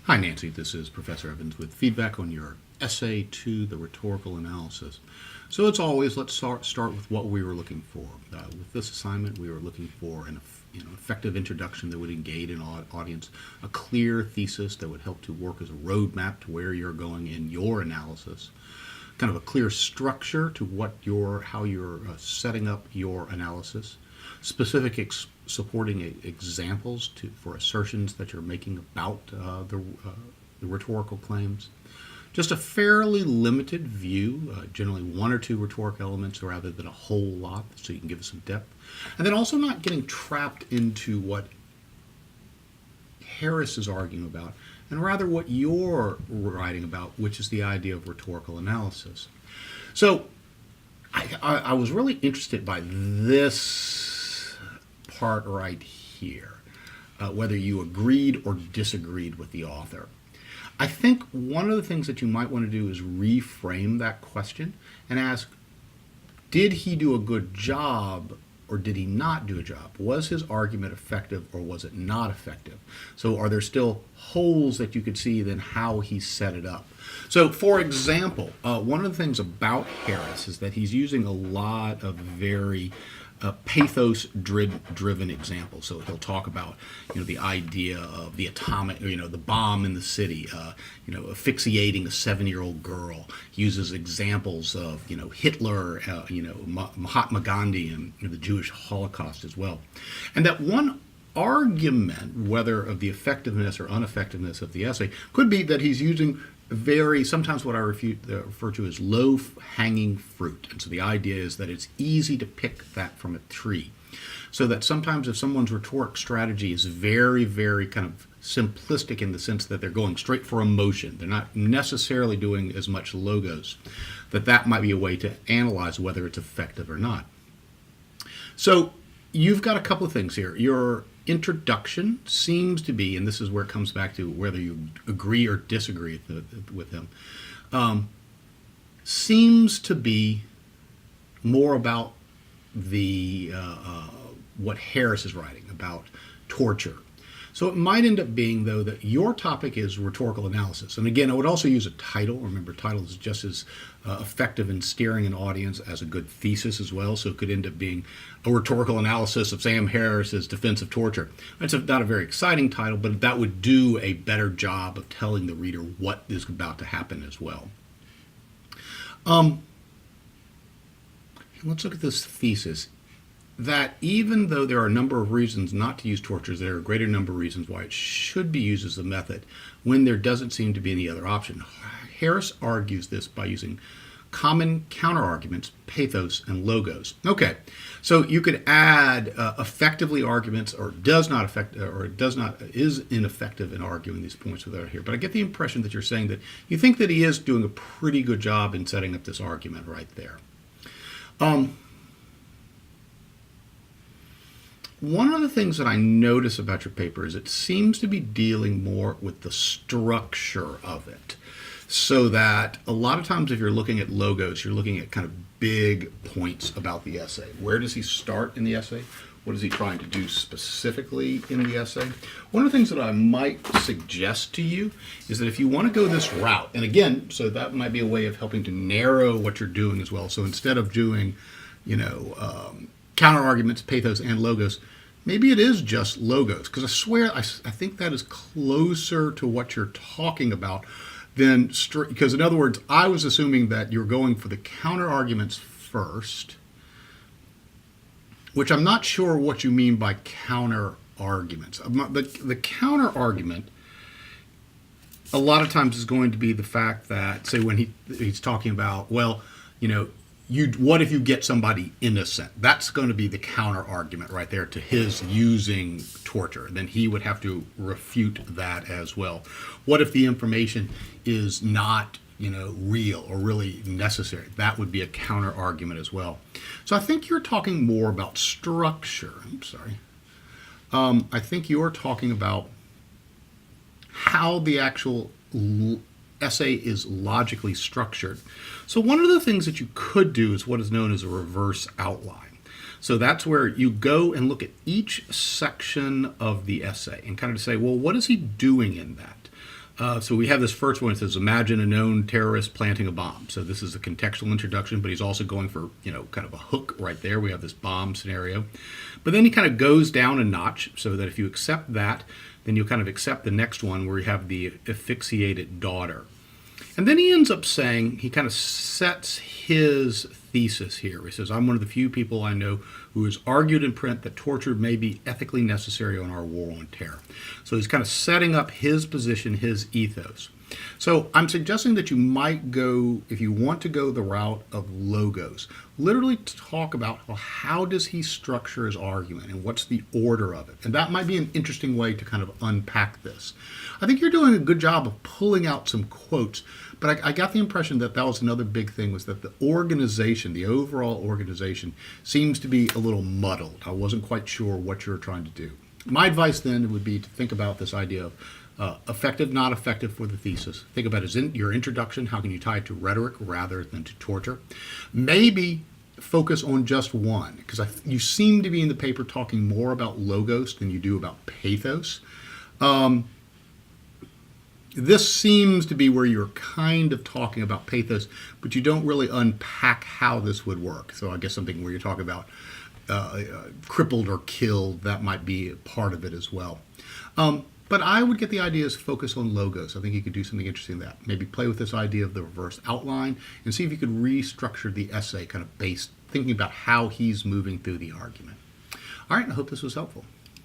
Hi Nancy, this is Professor Evans with feedback on your essay to the rhetorical analysis. So as always, let's start with what we were looking for. With this assignment, we were looking for an effective introduction that would engage an audience, a clear thesis that would help to work as a roadmap to where you're going in your analysis, kind of a clear structure to how you're setting up your analysis, specific supporting examples for assertions that you're making about the rhetorical claims. Just a fairly limited view, generally one or two rhetoric elements rather than a whole lot, so you can give us some depth. And then also not getting trapped into what Harris is arguing about, and rather what you're writing about, which is the idea of rhetorical analysis. So I was really interested by this part right here, whether you agreed or disagreed with the author. I think one of the things that you might want to do is reframe that question and ask, did he do a good job or did he not do a job? Was his argument effective or was it not effective? So are there still holes that you could see in how he set it up? So for example, one of the things about Harris is that he's using a lot of very pathos-driven examples. So he'll talk about, the idea of the atomic, the bomb in the city, asphyxiating a 7-year-old girl. He uses examples of, Hitler, Mahatma Gandhi, and the Jewish Holocaust as well. And that one argument, whether of the effectiveness or ineffectiveness of the essay, could be that he's using sometimes what I refer to as low-hanging fruit. And so the idea is that it's easy to pick that from a tree. So that sometimes if someone's rhetoric strategy is very, very kind of simplistic in the sense that they're going straight for emotion, they're not necessarily doing as much logos, that might be a way to analyze whether it's effective or not. So you've got a couple of things here. Your introduction seems to be, and this is where it comes back to whether you agree or disagree with him, seems to be more about the what Harris is writing about torture. So it might end up being, though, that your topic is rhetorical analysis. And again, I would also use a title. Remember, title is just as effective in steering an audience as a good thesis as well. So it could end up being a rhetorical analysis of Sam Harris's defense of torture. It's not a very exciting title, but that would do a better job of telling the reader what is about to happen as well. Let's look at this thesis. That even though there are a number of reasons not to use torture, there are a greater number of reasons why it should be used as a method when there doesn't seem to be any other option. Harris argues this by using common counter-arguments, pathos, and logos. Okay, so you could add effectively arguments or is ineffective in arguing these points without here. But I get the impression that you're saying that you think that he is doing a pretty good job in setting up this argument right there. One of the things that I notice about your paper is it seems to be dealing more with the structure of it. So that a lot of times if you're looking at logos, you're looking at kind of big points about the essay. Where does he start in the essay? What is he trying to do specifically in the essay? One of the things that I might suggest to you is that if you want to go this route, and again, so that might be a way of helping to narrow what you're doing as well. So instead of doing, counter-arguments, pathos, and logos, maybe it is just logos, because I swear I think that is closer to what you're talking about than, because in other words, I was assuming that you're going for the counter-arguments first, which I'm not sure what you mean by counter-arguments. The counter-argument a lot of times is going to be the fact that, say when he's talking about, well, what if you get somebody innocent? That's going to be the counter argument right there to his using torture. Then he would have to refute that as well. What if the information is not, real or really necessary? That would be a counter argument as well. So I think you're talking more about structure. I'm sorry. I think you're talking about how the actual essay is logically structured. So one of the things that you could do is what is known as a reverse outline. So that's where you go and look at each section of the essay and kind of say, well, what is he doing in that? So we have this first one. It says, imagine a known terrorist planting a bomb. So this is a contextual introduction, but he's also going for, kind of a hook right there. We have this bomb scenario. But then he kind of goes down a notch so that if you accept that, then you'll kind of accept the next one where you have the asphyxiated daughter. And then he ends up saying, he kind of sets his thesis here. He says, I'm one of the few people I know who has argued in print that torture may be ethically necessary on our war on terror. So he's kind of setting up his position, his ethos. So I'm suggesting that you might go, if you want to go the route of logos, literally talk about how does he structure his argument and what's the order of it. And that might be an interesting way to kind of unpack this. I think you're doing a good job of pulling out some quotes, but I got the impression that that was another big thing, was that the organization, the overall organization, seems to be a little muddled. I wasn't quite sure what you were trying to do. My advice then would be to think about this idea of effective, not effective for the thesis. Think about it as your introduction. How can you tie it to rhetoric rather than to torture? Maybe focus on just one, because you seem to be in the paper talking more about logos than you do about pathos. This seems to be where you're kind of talking about pathos, but you don't really unpack how this would work. So I guess something where you're talking about crippled or killed, that might be a part of it as well. But I would get the idea is focus on logos. I think you could do something interesting in that. Maybe play with this idea of the reverse outline and see if you could restructure the essay kind of based, thinking about how he's moving through the argument. All right, I hope this was helpful.